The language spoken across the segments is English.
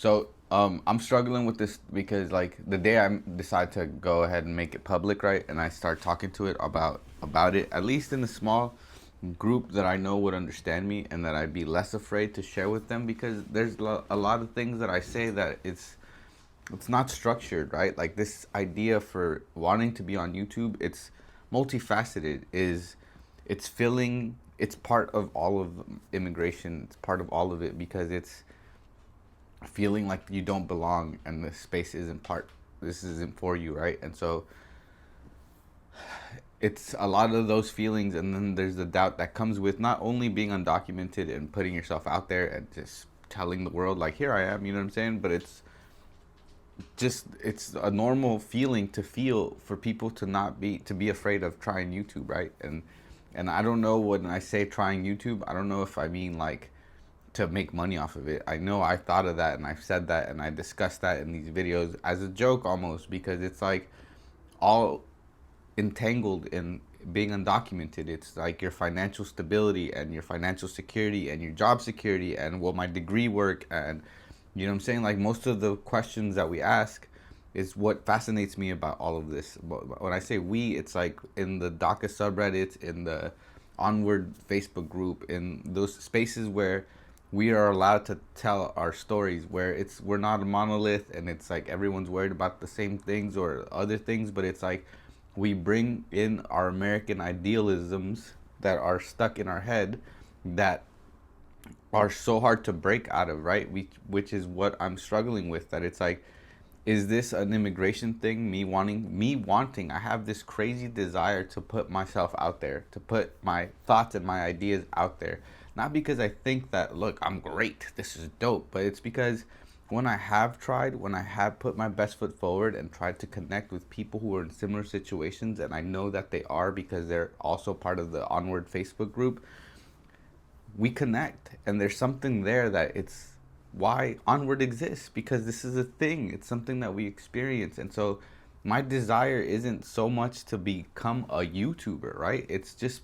So I'm struggling with this because like the day I decide to go ahead and make it public, right, and I start talking to it about it, at least in a small group that I know would understand me and that I'd be less afraid to share with them, because there's a lot of things that I say that it's not structured, right? Like this idea for wanting to be on YouTube, it's multifaceted. Is it's filling. It's part of all of immigration. It's part of all of it because it's feeling like you don't belong and the space isn't part. This isn't for you, right? And so it's a lot of those feelings, and then there's the doubt that comes with not only being undocumented and putting yourself out there and just telling the world like, here I am, you know what I'm saying? But it's a normal feeling to feel for people to not be to be afraid of trying YouTube, right? And I don't know, when I say trying YouTube, I don't know if I mean like to make money off of it. I know I thought of that and I've said that and I discussed that in these videos as a joke almost, because it's like all entangled in being undocumented. It's like your financial stability and your financial security and your job security and will my degree work, and you know what I'm saying? Like most of the questions that we ask is what fascinates me about all of this. When I say we, it's like in the DACA subreddits, in the Onward Facebook group, in those spaces where we are allowed to tell our stories, where we're not a monolith and it's like everyone's worried about the same things or other things, but it's like we bring in our American idealisms that are stuck in our head, that are so hard to break out of, right? Which is what I'm struggling with. That it's like, is this an immigration thing? Me wanting. I have this crazy desire to put myself out there, to put my thoughts and my ideas out there. Not because I think that, look, I'm great, this is dope, but it's because when I have tried, when I have put my best foot forward and tried to connect with people who are in similar situations, and I know that they are because they're also part of the Onward Facebook group, we connect, and there's something there that it's why Onward exists, because this is a thing, it's something that we experience. And so my desire isn't so much to become a YouTuber, right? It's just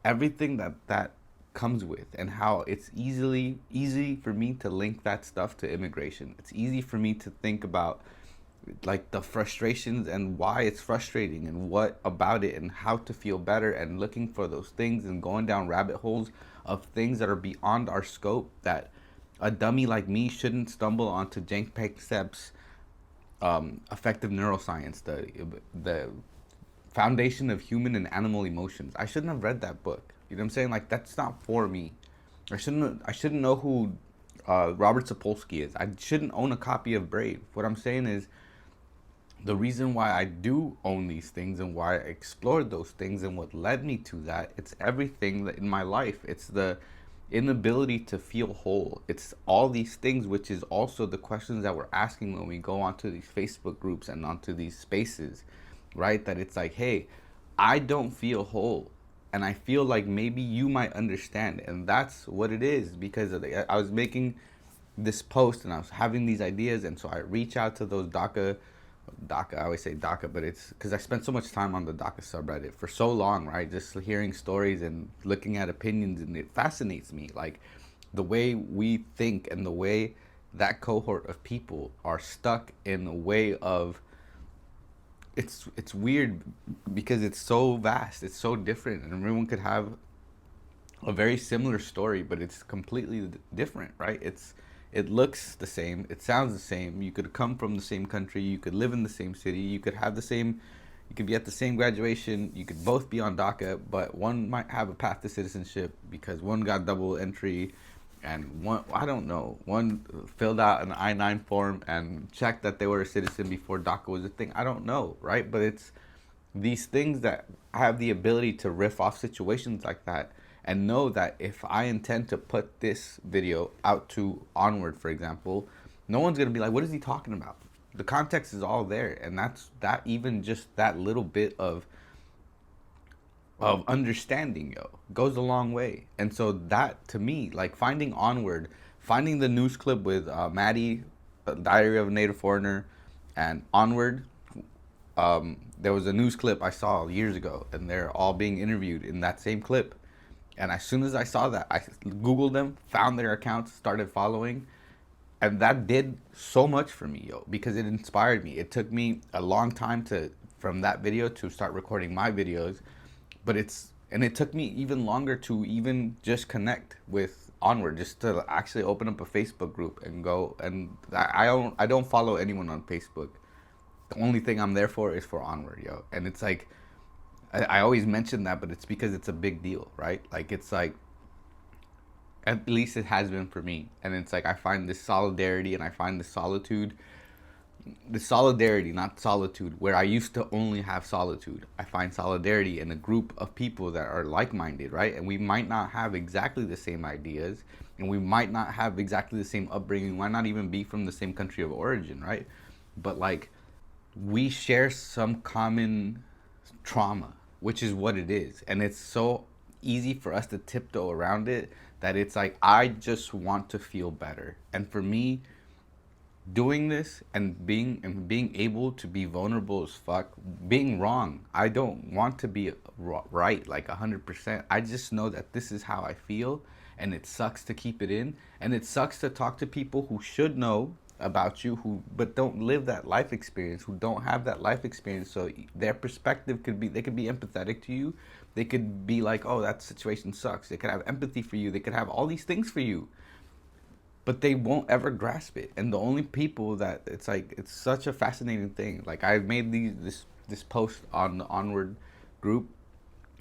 everything that comes with, and how it's easy for me to link that stuff to immigration. It's easy for me to think about like the frustrations and why it's frustrating and what about it and how to feel better, and looking for those things and going down rabbit holes of things that are beyond our scope, that a dummy like me shouldn't stumble onto Cenk Panksepp's effective neuroscience, the foundation of human and animal emotions. I shouldn't have read that book. You know what I'm saying? Like that's not for me. I shouldn't know who Robert Sapolsky is. I shouldn't own a copy of Brave. What I'm saying is, the reason why I do own these things and why I explored those things and what led me to that, it's everything that in my life. It's the inability to feel whole. It's all these things, which is also the questions that we're asking when we go onto these Facebook groups and onto these spaces, right? That it's like, hey, I don't feel whole. And I feel like maybe you might understand. And that's what it is, because I was making this post and I was having these ideas. And so I reach out to those DACA, I always say DACA, but it's because I spent so much time on the DACA subreddit for so long, right? Just hearing stories and looking at opinions, and it fascinates me. Like the way we think and the way that cohort of people are stuck in a way of, it's weird because it's so vast, it's so different, and everyone could have a very similar story, but it's completely different, right? It looks the same, it sounds the same. You could come from the same country, you could live in the same city, you could have the same, you could be at the same graduation, you could both be on DACA, but one might have a path to citizenship because one got double entry, and one, I don't know, one filled out an I-9 form and checked that they were a citizen before DACA was a thing. I don't know, right? But it's these things that have the ability to riff off situations like that, and know that if I intend to put this video out to Onward, for example, no one's gonna be like, what is he talking about? The context is all there, and that's that, even just that little bit of understanding, goes a long way. And so that, to me, like finding Onward, finding the news clip with Maddie, Diary of a Native Foreigner, and Onward, there was a news clip I saw years ago, and they're all being interviewed in that same clip. And as soon as I saw that, I Googled them, found their accounts, started following, And that did so much for me, yo, because it inspired me. It took me a long time to from that video to start recording my videos, but it took me even longer to even just connect with Onward, just to actually open up a Facebook group and go. And I don't follow anyone on Facebook. The only thing I'm there for is for Onward, yo. And it's like I always mention that, but it's because it's a big deal, right? Like it's like at least it has been for me. And it's like I find this solidarity and I find this solitude, the solidarity, not solitude, where I used to only have solitude. I find solidarity in a group of people that are like-minded, right? And we might not have exactly the same ideas, and we might not have exactly the same upbringing, might not even be from the same country of origin, right? But like we share some common trauma, which is what it is. And it's so easy for us to tiptoe around it that it's like, I just want to feel better. And for me, doing this and being able to be vulnerable as fuck, being wrong, I don't want to be right like 100%. I just know that this is how I feel, and it sucks to keep it in, and it sucks to talk to people who should know about you, who but don't live that life experience, who don't have that life experience. So their perspective could be, they could be empathetic to you, they could be like, oh, that situation sucks, they could have empathy for you, they could have all these things for you, but they won't ever grasp it. And the only people that, it's like, it's such a fascinating thing. Like I made this post on the Onward group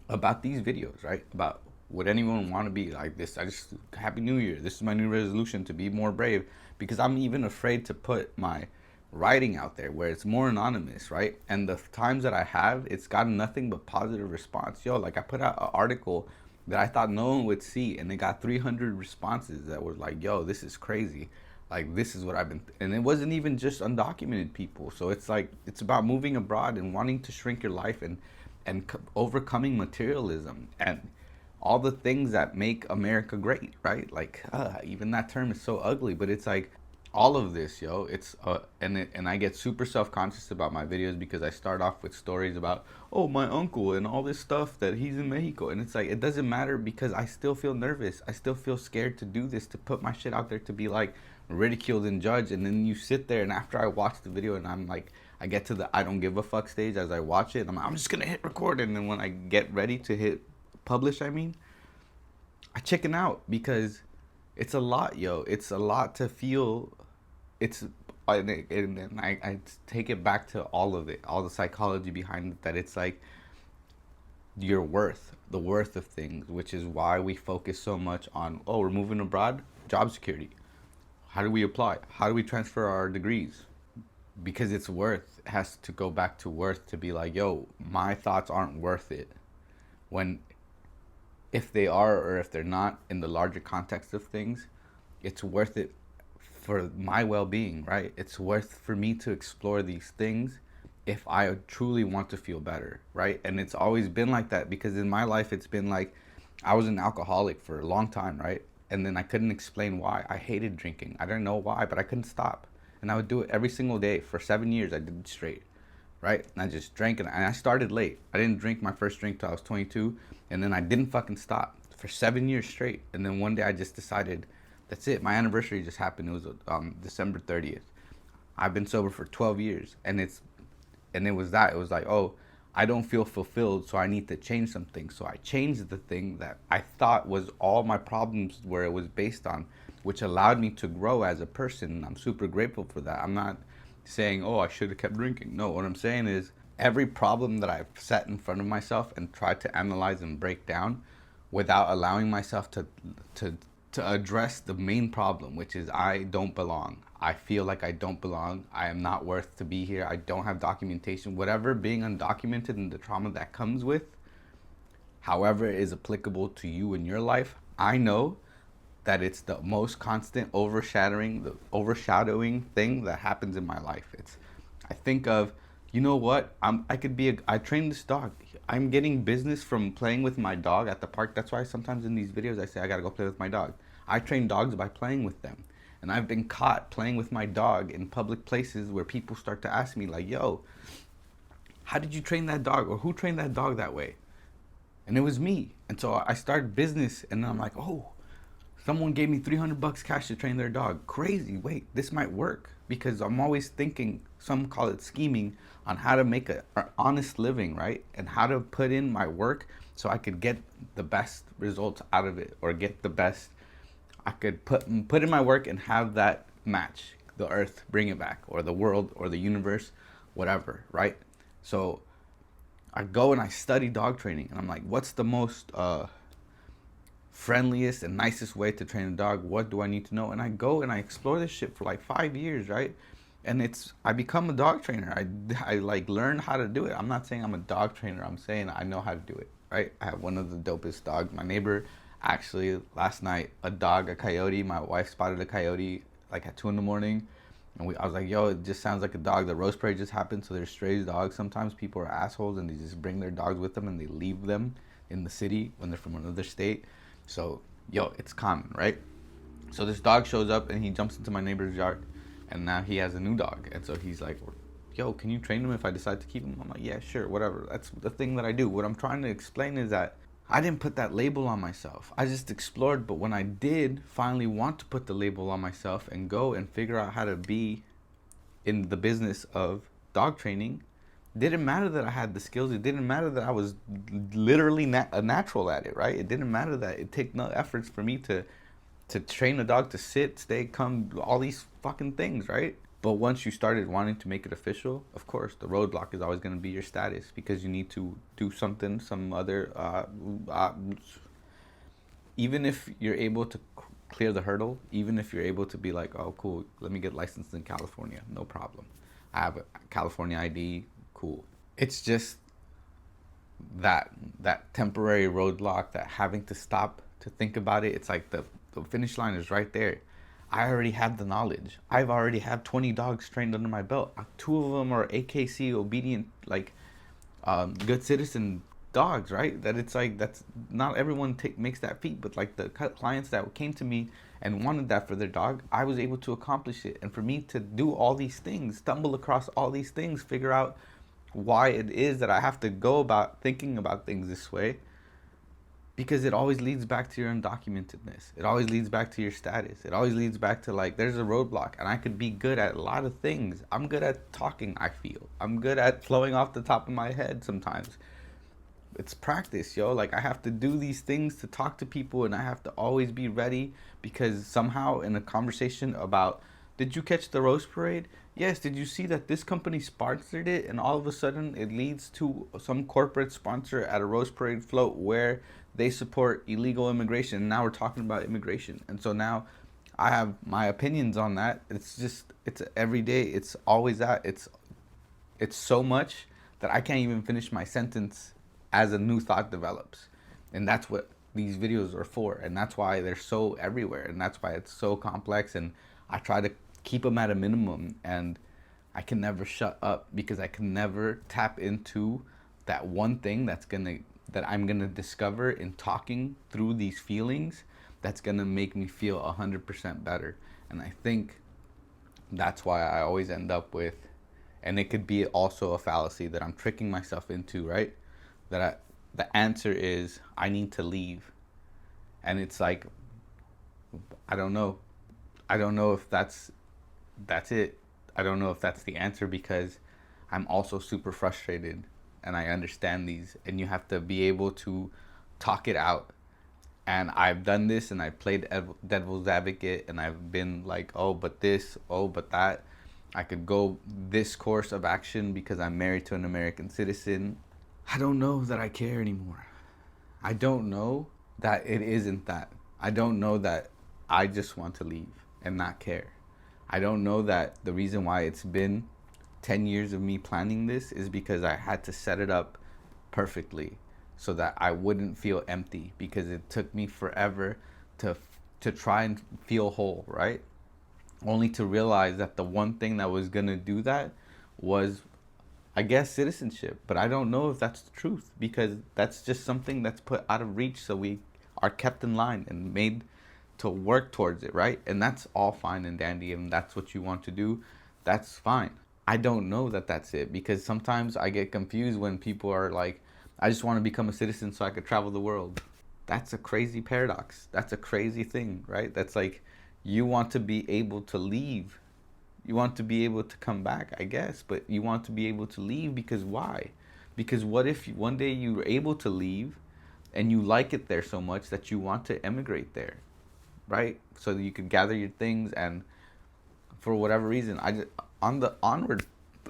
about these videos, right? About would anyone want to be like this? I just, Happy New Year. This is my new resolution, to be more brave, because I'm even afraid to put my writing out there where it's more anonymous, right? And the times that I have, it's gotten nothing but positive response. Yo, like I put out an article that I thought no one would see, and it got 300 responses that were like, yo, this is crazy. Like, this is what I've been, and it wasn't even just undocumented people. So it's like, it's about moving abroad and wanting to shrink your life, and overcoming materialism and all the things that make America great, right? Like, even that term is so ugly, but it's like, all of this, yo, it's and I get super self-conscious about my videos because I start off with stories about, oh, my uncle and all this stuff that he's in Mexico, and it's like, it doesn't matter, because I still feel nervous, I still feel scared to do this, to put my shit out there, to be like ridiculed and judged. And then you sit there, and after I watch the video and I'm like, I get to the I don't give a fuck stage as I watch it, I'm just gonna hit record, and then when I get ready to hit publish, I chicken out, because it's a lot, yo. It's a lot to feel. It's and I take it back to all of it, all the psychology behind it, that it's like your worth, the worth of things, which is why we focus so much on, oh, we're moving abroad, job security. How do we apply? How do we transfer our degrees? Because it's worth, it has to go back to worth, to be like, yo, my thoughts aren't worth it. When, if they are, or if they're not, in the larger context of things, it's worth it for my well-being, right? It's worth for me to explore these things if I truly want to feel better, right? And it's always been like that, because in my life, it's been like, I was an alcoholic for a long time, right? And then I couldn't explain why. I hated drinking. I didn't know why, but I couldn't stop. And I would do it every single day. For 7 years, I did it straight, right? And I just drank, and I started late. I didn't drink my first drink till I was 22, and then I didn't fucking stop for 7 years straight. And then one day I just decided, that's it. My anniversary just happened. It was December 30th. I've been sober for 12 years, and it was that. It was like, oh, I don't feel fulfilled, so I need to change something. So I changed the thing that I thought was all my problems, where it was based on, which allowed me to grow as a person. I'm super grateful for that. I'm not saying, oh, I should have kept drinking. No, what I'm saying is, every problem that I've set in front of myself and tried to analyze and break down, without allowing myself to address the main problem, which is, I don't belong. I feel like I don't belong. I am not worth to be here. I don't have documentation. Whatever being undocumented and the trauma that comes with, however it is applicable to you in your life, I know that it's the most constant overshadowing thing that happens in my life. I think of, you know what? I train this dog. I'm getting business from playing with my dog at the park. That's why sometimes in these videos I say I gotta go play with my dog. I train dogs by playing with them. And I've been caught playing with my dog in public places where people start to ask me like, yo, how did you train that dog? Or who trained that dog that way? And it was me. And so I started business, and I'm like, oh, Someone gave me $300 cash to train their dog. Crazy. Wait, this might work, because I'm always thinking, some call it scheming, on how to make a honest living, right? And how to put in my work so I could get the best results out of it, or get the best. I could put in my work and have that match the earth, bring it back, or the world, or the universe, whatever, right? So I go and I study dog training, and I'm like, what's the most friendliest and nicest way to train a dog? What do I need to know? And I go and I explore this shit for like 5 years, right? And I become a dog trainer. I like learn how to do it. I'm not saying I'm a dog trainer. I'm saying I know how to do it, right? I have one of the dopest dogs. My neighbor, actually, last night, a coyote. My wife spotted a coyote like at 2 in the morning. And I was like, yo, it just sounds like a dog. The roast parade just happened. So there's stray dogs. Sometimes people are assholes and they just bring their dogs with them and they leave them in the city when they're from another state. So, yo, it's common, right? So this dog shows up and he jumps into my neighbor's yard, and now he has a new dog. And so he's like, yo, can you train him if I decide to keep him? I'm like, yeah, sure, whatever. That's the thing that I do. What I'm trying to explain is that I didn't put that label on myself. I just explored. But when I did finally want to put the label on myself and go and figure out how to be in the business of dog training, it didn't matter that I had the skills. It didn't matter that I was literally a natural at it, right? It didn't matter that it took no efforts for me to train a dog to sit, stay, come, all these fucking things, right? But once you started wanting to make it official, of course, the roadblock is always going to be your status, because you need to do something, some other, even if you're able to clear the hurdle, even if you're able to be like, oh, cool, let me get licensed in California, no problem. I have a California ID, cool. It's just that temporary roadblock, that having to stop to think about it. It's like the finish line is right there. I already have the knowledge. I've already have 20 dogs trained under my belt. 2 of them are AKC obedient, like good citizen dogs, right? That it's like, that's not everyone makes that feat, but like the clients that came to me and wanted that for their dog, I was able to accomplish it. And for me to do all these things, stumble across all these things, figure out why it is that I have to go about thinking about things this way, because it always leads back to your undocumentedness. It always leads back to your status. It always leads back to like, there's a roadblock, and I could be good at a lot of things. I'm good at talking, I feel. I'm good at flowing off the top of my head sometimes. It's practice, yo. Like, I have to do these things to talk to people, and I have to always be ready, because somehow in a conversation about, did you catch the roast parade? Yes. Did you see that this company sponsored it? And all of a sudden it leads to some corporate sponsor at a roast parade float where they support illegal immigration. And now we're talking about immigration. And so now I have my opinions on that. It's every day. It's always that. It's so much that I can't even finish my sentence as a new thought develops. And that's what these videos are for. And that's why they're so everywhere. And that's why it's so complex. And I try to keep them at a minimum, and I can never shut up, because I can never tap into that one thing that I'm gonna discover in talking through these feelings, that's gonna make me feel 100% better. And I think that's why I always end up with, and it could be also a fallacy that I'm tricking myself into, right? The answer is I need to leave, and it's like, I don't know if that's it. I don't know if that's the answer, because I'm also super frustrated, and I understand these, and you have to be able to talk it out. And I've done this, and I played devil's advocate, and I've been like, oh, but this, oh, but that. I could go this course of action because I'm married to an American citizen. I don't know that I care anymore. I don't know that it isn't that. I don't know that I just want to leave and not care. I don't know that the reason why it's been 10 years of me planning this is because I had to set it up perfectly so that I wouldn't feel empty, because it took me forever to try and feel whole, right? Only to realize that the one thing that was going to do that was, I guess, citizenship. But I don't know if that's the truth, because that's just something that's put out of reach, so we are kept in line and made to work towards it, right? And that's all fine and dandy, and that's what you want to do, that's fine. I don't know that that's it, because sometimes I get confused when people are like, I just want to become a citizen so I could travel the world. that's a crazy paradox. That's a crazy thing, right? That's like, you want to be able to leave. You want to be able to come back, I guess, but you want to be able to leave because why? Because what if one day you're able to leave and you like it there so much that you want to emigrate there, right? So that you could gather your things, and for whatever reason, I just, on the onward,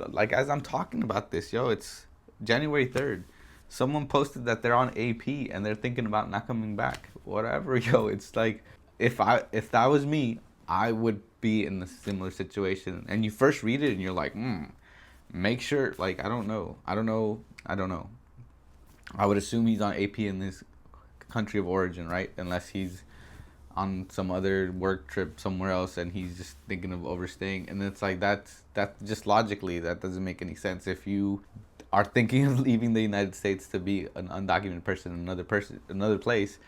like as I'm talking about this, yo, it's January 3rd. Someone posted that they're on AP and they're thinking about not coming back. Whatever, yo, it's like, if that was me, I would be in a similar situation. And you first read it and you're like, make sure, like, I don't know. I would assume he's on AP in his country of origin, right? Unless he's on some other work trip somewhere else and he's just thinking of overstaying. And it's like, that's just logically, that doesn't make any sense. If you are thinking of leaving the United States to be an undocumented person in another place,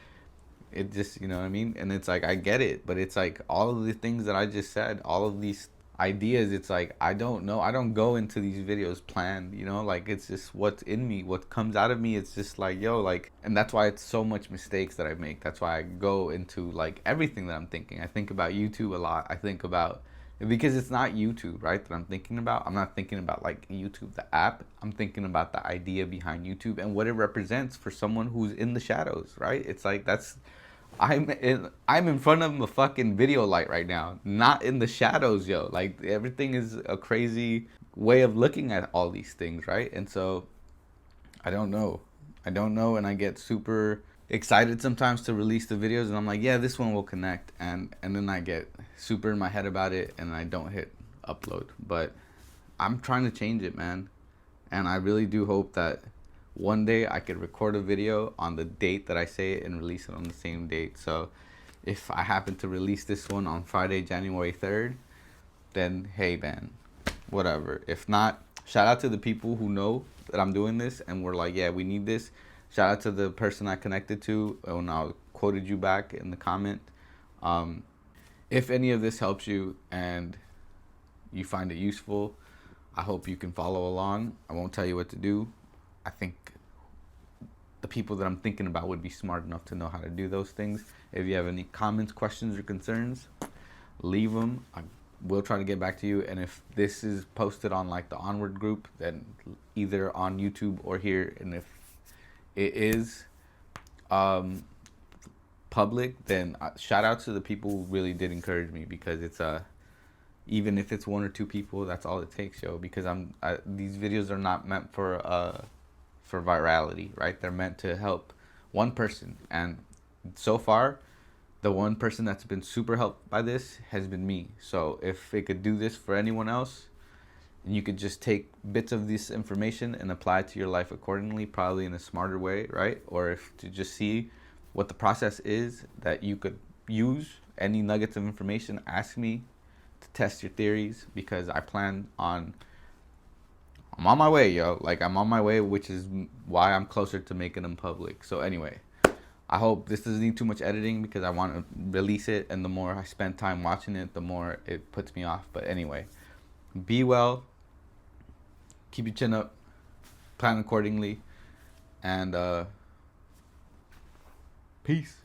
it just, you know what I mean? And it's like, I get it, but it's like all of the things that I just said, all of these ideas, it's like, I don't know. I don't go into these videos planned, you know, like it's just what's in me, what comes out of me. It's just like, yo, like, and that's why it's so much mistakes that I make. That's why I go into like everything that I'm thinking. I think about YouTube a lot. I think about, because it's not YouTube, right, that I'm thinking about. I'm not thinking about like YouTube, the app. I'm thinking about the idea behind YouTube and what it represents for someone who's in the shadows, right? It's like, I'm in front of a fucking video light right now, not in the shadows, yo. Like, everything is a crazy way of looking at all these things, right? And so I don't know. And I get super excited sometimes to release the videos, and I'm like, yeah, this one will connect, and then I get super in my head about it and I don't hit upload. But I'm trying to change it, man. And I really do hope that one day I could record a video on the date that I say it and release it on the same date. So if I happen to release this one on Friday, January 3rd, then hey, man, whatever. If not, shout out to the people who know that I'm doing this and we're like, yeah, we need this. Shout out to the person I connected to when I quoted you back in the comment. If any of this helps you and you find it useful, I hope you can follow along. I won't tell you what to do. I think the people that I'm thinking about would be smart enough to know how to do those things. If you have any comments, questions, or concerns, leave them. I will try to get back to you. And if this is posted on like the Onward group, then either on YouTube or here, and if it is public, then shout out to the people who really did encourage me, because it's even if it's one or two people, that's all it takes, yo. Because these videos are not meant for virality, right? They're meant to help one person, and so far, the one person that's been super helped by this has been me. So if it could do this for anyone else, and you could just take bits of this information and apply it to your life accordingly, probably in a smarter way, right? Or if to just see what the process is that you could use, any nuggets of information, ask me to test your theories, because I'm on my way, yo. Like, I'm on my way, which is why I'm closer to making them public. So anyway, I hope this doesn't need too much editing, because I want to release it, and the more I spend time watching it, the more it puts me off. But anyway, be well, keep your chin up, plan accordingly, and peace.